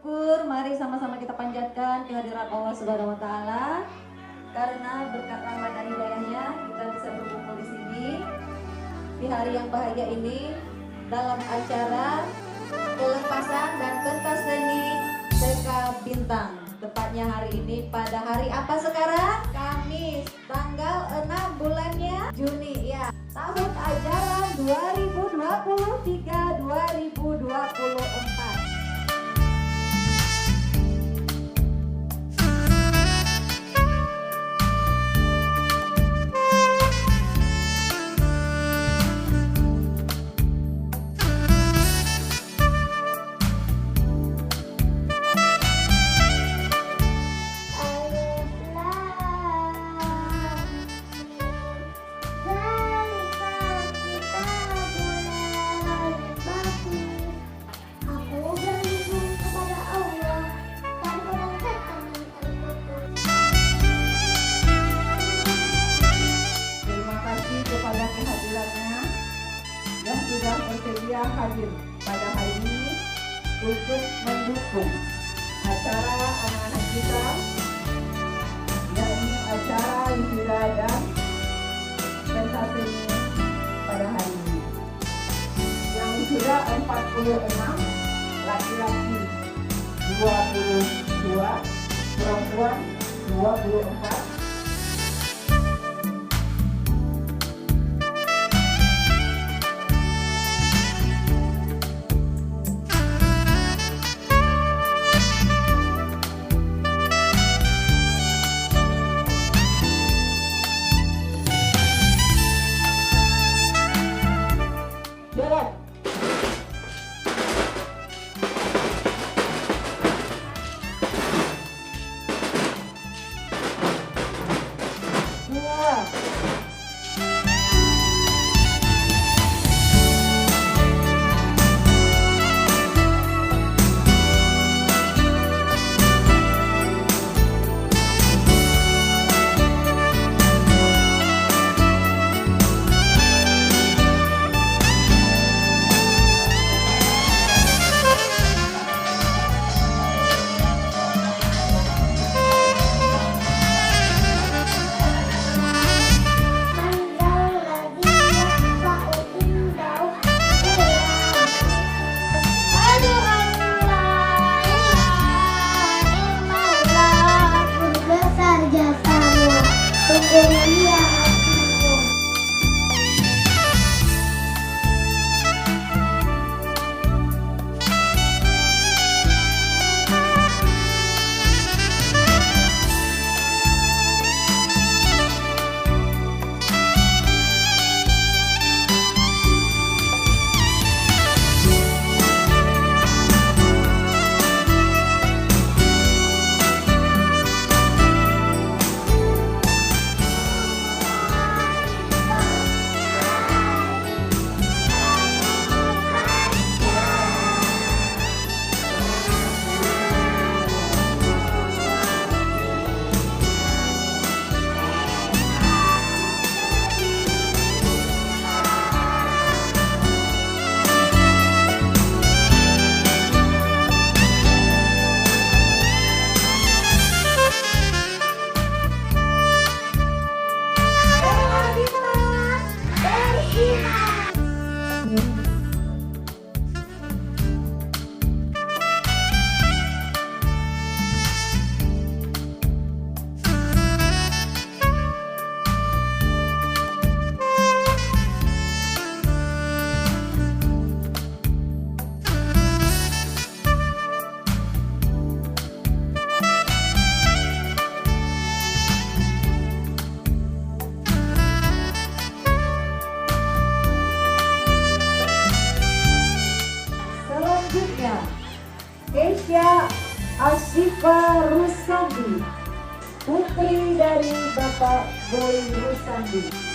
syukur mari sama-sama kita panjatkan kehadirat Allah Subhanahu wa taala. Karena berkat rahmat dan hidayahnya kita bisa berkumpul di sini di hari yang bahagia ini dalam acara pelepasan dan pentas seni Seka Bintang. Tepatnya hari ini pada hari apa sekarang? Kamis, tanggal 6 bulannya Juni ya. Tahun ajaran 2023-2024. Yang sudah bersedia hadir pada hari ini untuk mendukung acara anak-anak kita, yakni acara wisuda dan pentas seni pada hari ini. Yang wisuda 46, laki-laki 22, perempuan 24. Keisha Ashifa Rusandi, putri dari Bapak Boy Rusandi.